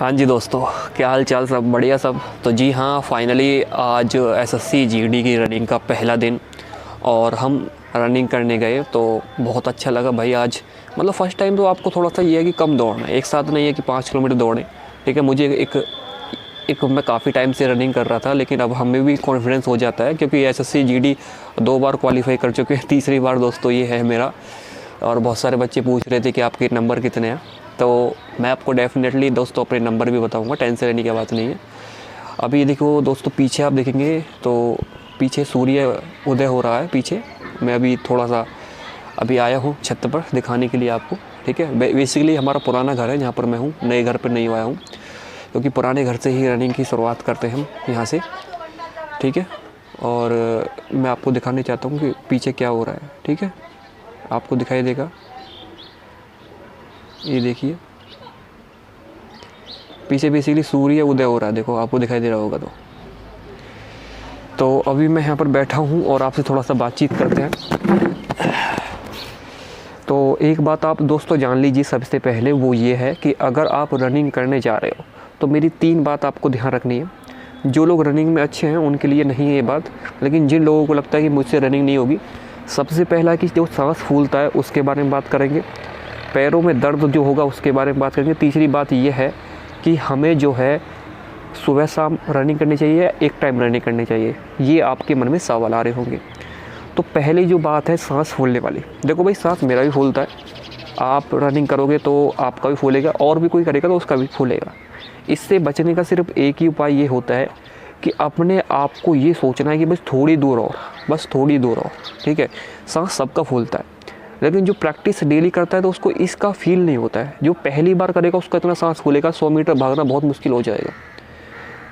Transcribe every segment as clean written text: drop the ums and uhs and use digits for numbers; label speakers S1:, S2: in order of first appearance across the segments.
S1: हाँ जी दोस्तों, क्या हाल चाल, सब बढ़िया सब। तो जी हाँ, फाइनली आज एसएससी जीडी की रनिंग का पहला दिन और हम रनिंग करने गए तो बहुत अच्छा लगा भाई। आज मतलब फ़र्स्ट टाइम तो आपको थोड़ा सा ये है कि कम दौड़ना है, एक साथ नहीं है कि 5 किलोमीटर दौड़ें। ठीक है, मुझे एक मैं काफ़ी टाइम से रनिंग कर रहा था, लेकिन अब हमें भी कॉन्फिडेंस हो जाता है क्योंकि एसएससी जीडी 2 बार क्वालिफाई कर चुके हैं, तीसरी बार दोस्तों ये है मेरा। और बहुत सारे बच्चे पूछ रहे थे कि आपके नंबर कितने हैं, तो मैं आपको डेफिनेटली दोस्तों अपने नंबर भी बताऊंगा, टेंशन लेने की बात नहीं है। अभी ये देखो दोस्तों, पीछे आप देखेंगे तो पीछे सूर्य उदय हो रहा है पीछे। मैं अभी थोड़ा सा अभी आया हूँ छत पर दिखाने के लिए आपको। ठीक है, बेसिकली हमारा पुराना घर है जहाँ पर मैं हूँ, नए घर पर नहीं आया हूँ क्योंकि पुराने घर से ही रनिंग की शुरुआत करते हैं हम यहाँ से। ठीक है, और मैं आपको दिखाने चाहता हूँ कि पीछे क्या हो रहा है। ठीक है, आपको दिखाई देगा, ये देखिए पीछे बेसिकली सूर्य उदय हो रहा है, देखो आपको दिखाई दे रहा होगा। तो अभी मैं यहाँ पर बैठा हूँ और आपसे थोड़ा सा बातचीत करते हैं। तो एक बात आप दोस्तों जान लीजिए सबसे पहले, वो ये है कि अगर आप रनिंग करने जा रहे हो तो मेरी 3 बात आपको ध्यान रखनी है। जो लोग रनिंग में अच्छे हैं उनके लिए नहीं है ये बात, लेकिन जिन लोगों को लगता है कि मुझसे रनिंग नहीं होगी, सबसे पहला कि जो सांस फूलता है उसके बारे में बात करेंगे, पैरों में दर्द जो होगा उसके बारे में बात करेंगे। तीसरी बात ये है कि हमें जो है सुबह शाम रनिंग करनी चाहिए, एक टाइम रनिंग करनी चाहिए। ये आपके मन में सवाल आ रहे होंगे। तो पहली जो बात है सांस फूलने वाली, देखो भाई सांस मेरा भी फूलता है, आप रनिंग करोगे तो आपका भी फूलेगा, और भी कोई करेगा तो उसका भी फूलेगा। इससे बचने का सिर्फ एक ही उपाय ये होता है कि अपने आप को ये सोचना है कि बस थोड़ी दूर और, बस थोड़ी दूर और। ठीक है, सांस सबका फूलता है, लेकिन जो प्रैक्टिस डेली करता है तो उसको इसका फील नहीं होता है। जो पहली बार करेगा उसका इतना सांस फूलेगा, 100 मीटर भागना बहुत मुश्किल हो जाएगा।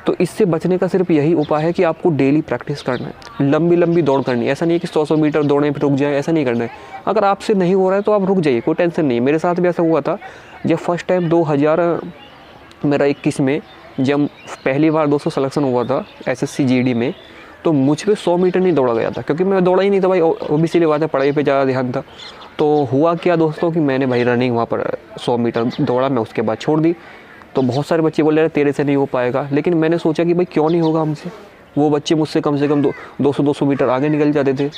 S1: तो इससे बचने का सिर्फ यही उपाय है कि आपको डेली प्रैक्टिस करना है, लंबी लंबी दौड़ करनी है। ऐसा नहीं है कि 100 मीटर दौड़ने फिर रुक जाए, ऐसा नहीं करना है। अगर आपसे नहीं हो रहा है तो आप रुक जाइए, कोई टेंशन नहीं है। मेरे साथ भी ऐसा हुआ था जब फर्स्ट टाइम 2021 में जब पहली बार दोस्तों सिलेक्शन हुआ था एसएससी जीडी में, तो मुझ पे 100 मीटर नहीं दौड़ा गया था क्योंकि मैं दौड़ा ही नहीं था भाई, ओबीसी बात है, पढ़ाई पे ज़्यादा ध्यान था। तो हुआ क्या दोस्तों कि मैंने भाई रनिंग वहाँ पर 100 मीटर दौड़ा, मैं उसके बाद छोड़ दी। तो बहुत सारे बच्चे बोल रहे तेरे से नहीं हो पाएगा, लेकिन मैंने सोचा कि भाई क्यों नहीं होगा हमसे। वो बच्चे मुझसे कम से कम 200 मीटर आगे निकल जाते थे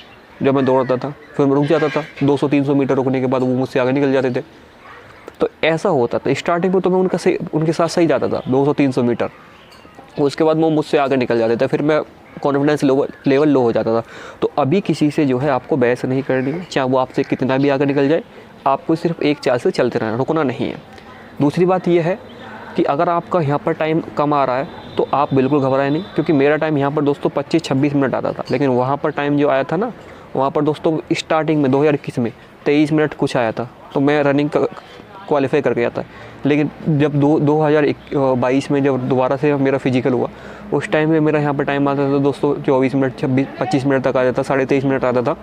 S1: जब मैं दौड़ता था, फिर मैं रुक जाता था, 200-300 मीटर रुकने के बाद वो मुझसे आगे निकल जाते थे। तो ऐसा होता था स्टार्टिंग में, तो मैं उनके साथ सही जाता था 200-300 मीटर, उसके बाद वो मुझसे आगे निकल जाते थे, फिर मैं कॉन्फिडेंस लेवल लो हो जाता था। तो अभी किसी से जो है आपको बहस नहीं करनी है, चाहे वो आपसे कितना भी आगे निकल जाए, आपको सिर्फ एक चाल से चलते रहना, रुकना नहीं है। दूसरी बात यह है कि अगर आपका यहाँ पर टाइम कम आ रहा है तो आप बिल्कुल घबराएं नहीं, क्योंकि मेरा टाइम यहाँ पर दोस्तों 25-26 मिनट आता था, लेकिन वहाँ पर टाइम जो आया था ना, वहाँ पर दोस्तों स्टार्टिंग में 2021 में 23 मिनट कुछ आया था, तो मैं रनिंग क्वालिफाई कर गया था। लेकिन जब 2022 में जब दोबारा से मेरा फिजिकल हुआ, उस टाइम में मेरा यहाँ पर टाइम आता था दोस्तों 24 मिनट 25 मिनट तक आ जाता, 23.5 मिनट आता था।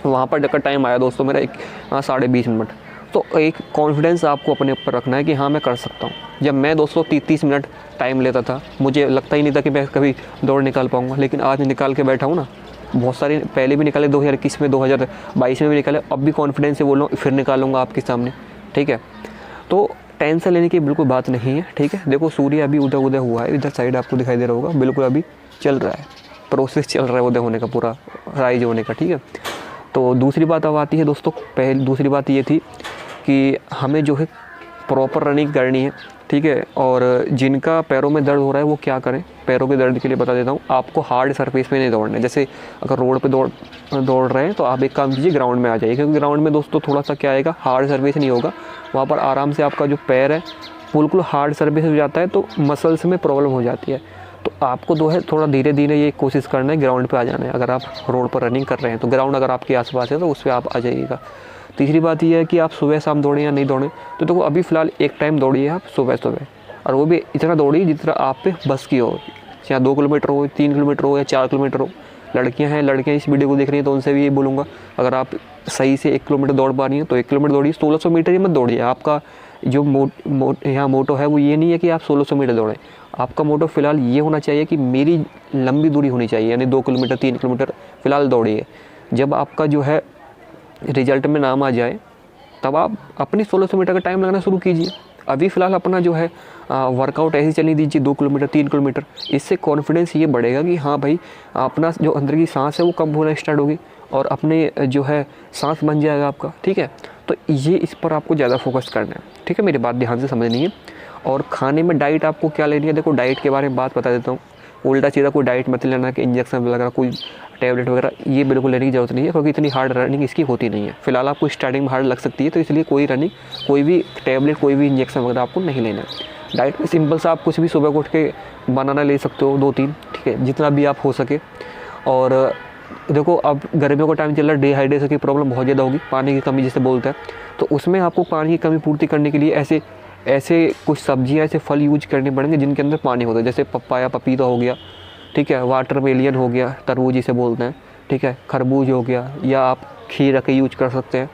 S1: वहाँ पर जब टाइम आया दोस्तों मेरा 20 मिनट। तो एक कॉन्फिडेंस आपको अपने ऊपर रखना है कि हाँ मैं कर सकता हूँ। जब मैं दोस्तों 30 मिनट टाइम लेता था, मुझे लगता ही नहीं था कि मैं कभी दौड़ निकाल पाऊँगा, लेकिन आज निकाल के बैठा हूँ ना। बहुत सारे पहले भी निकाले, 2021 में, 2022 में भी निकाले, अब भी कॉन्फिडेंस से बोल रहा हूँ, फिर निकालूंगा आपके सामने। ठीक है, तो टेंशन लेने की बिल्कुल बात नहीं है। ठीक है, देखो सूर्य अभी उदय हुआ है, इधर साइड आपको दिखाई दे रहा होगा, बिल्कुल अभी चल रहा है, प्रोसेस चल रहा है उदय होने का, पूरा राइज होने का। ठीक है, तो दूसरी बात अब आती है दोस्तों, दूसरी बात ये थी कि हमें जो है प्रॉपर रनिंग करनी है। ठीक है, और जिनका पैरों में दर्द हो रहा है वो क्या करें। पैरों के दर्द के लिए बता देता हूँ, आपको हार्ड सरफेस पे नहीं दौड़ना है। जैसे अगर रोड पे दौड़ रहे हैं तो आप एक काम कीजिए, ग्राउंड में आ जाइए, क्योंकि ग्राउंड में दोस्तों थोड़ा सा क्या आएगा, हार्ड सरफेस नहीं होगा, वहाँ पर आराम से आपका जो पैर है बिल्कुल हार्ड सरफेस हो जाता है, तो मसल्स में प्रॉब्लम हो जाती है। तो आपको जो है थोड़ा धीरे धीरे ये कोशिश करना है, ग्राउंड पर आ जाना है। अगर आप रोड पर रनिंग कर रहे हैं तो ग्राउंड अगर आपके आसपास है तो उस पर आप आ जाइएगा। तीसरी बात यह है कि आप सुबह शाम दौड़ें या नहीं दौड़ें, तो देखो अभी फ़िलहाल एक टाइम दौड़िए आप सुबह, और वो भी इतना दौड़िए जितना आप पे बस की हो, चाहे 2 किलोमीटर हो, 3 किलोमीटर हो या 4 किलोमीटर हो। लड़कियां इस वीडियो को देख रही हैं तो उनसे भी ये बोलूँगा, अगर आप सही से 1 किलोमीटर दौड़ पा रही हैं तो 1 किलोमीटर दौड़िए, 1600 मीटर ही मत दौड़िए। आपका जो यहाँ मोटो है वो ये नहीं है कि आप 1600 मीटर दौड़ें, आपका मोटो फ़िलहाल ये होना चाहिए कि मेरी लंबी दूरी होनी चाहिए, यानी 2 किलोमीटर 3 किलोमीटर फ़िलहाल दौड़िए। जब आपका जो है रिजल्ट में नाम आ जाए तब आप अपनी 1600 मीटर का टाइम लगाना शुरू कीजिए। अभी फ़िलहाल अपना जो है वर्कआउट ऐसे चलने दीजिए 2 किलोमीटर 3 किलोमीटर, इससे कॉन्फिडेंस ये बढ़ेगा कि हाँ भाई अपना जो अंदर की सांस है वो कम होना स्टार्ट होगी और अपने जो है सांस बन जाएगा आपका, ठीक है। तो ये इस पर आपको ज़्यादा फोकस करना है, ठीक है, मेरी बात ध्यान से समझनी है। और खाने में डाइट आपको क्या लेनी है, देखो डाइट के बारे में बात बता देता हूँ। उल्टा सीधा कोई डाइट मत लेना कि इंजेक्शन वगैरह कोई टैबलेट वगैरह, ये बिल्कुल लेने की ज़रूरत नहीं है, क्योंकि इतनी हार्ड रनिंग इसकी होती नहीं है। फिलहाल आपको स्टार्टिंग में हार्ड लग सकती है, तो इसलिए कोई रनिंग, कोई भी टैबलेट, कोई भी इंजेक्शन वगैरह आपको नहीं लेना है। डाइट में सिंपल सा आप कुछ भी सुबह को उठ के बनाना ले सकते हो 2-3, ठीक है, जितना भी आप हो सके। और देखो अब गर्मियों का टाइम चल रहा है, डिहाइड्रेशन की प्रॉब्लम बहुत ज़्यादा होगी, पानी की कमी जिसे बोलते हैं, तो उसमें आपको पानी की कमी पूर्ति करने के लिए ऐसे कुछ सब्जियां, ऐसे फल यूज करने पड़ेंगे जिनके अंदर पानी होता है, जैसे पपाया, पपीता हो गया, ठीक है, वाटरमेलन हो गया, तरबूज जिसे बोलते हैं, ठीक है, खरबूज हो गया, या आप खीरा के यूज कर सकते हैं,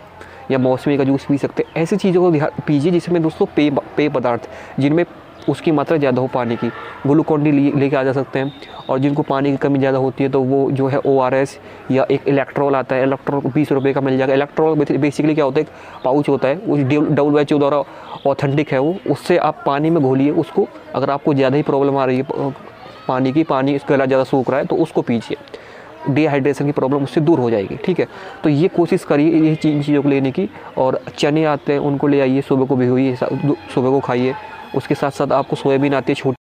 S1: या मौसमी का जूस पी सकते हैं। ऐसी चीज़ों को पीजिए जिसमें दोस्तों पेय पदार्थ जिनमें उसकी मात्रा ज़्यादा हो पानी की, ग्लूकोन डी लेके आ जा सकते हैं। और जिनको पानी की कमी ज़्यादा होती है तो वो जो है ORS या एक इलेक्ट्रॉल आता है, इलेक्ट्रॉल 20 रुपये का मिल जाएगा। इलेक्ट्रॉल बेसिकली क्या होता है, एक पाउच होता है, वो WHO द्वारा ऑथेंटिक है वो, उससे आप पानी में घोलिए उसको। अगर आपको ज़्यादा ही प्रॉब्लम आ रही है पानी इसका गला ज़्यादा सूख रहा है तो उसको पीजिए, डिहाइड्रेशन की प्रॉब्लम उससे दूर हो जाएगी, ठीक है। तो ये कोशिश करिए ये चीज़ों को लेने की। और चने आते हैं उनको ले आइए, सुबह को भिगोइए, सुबह को खाइए। उसके साथ साथ आपको सोयाबीन आती है छोटी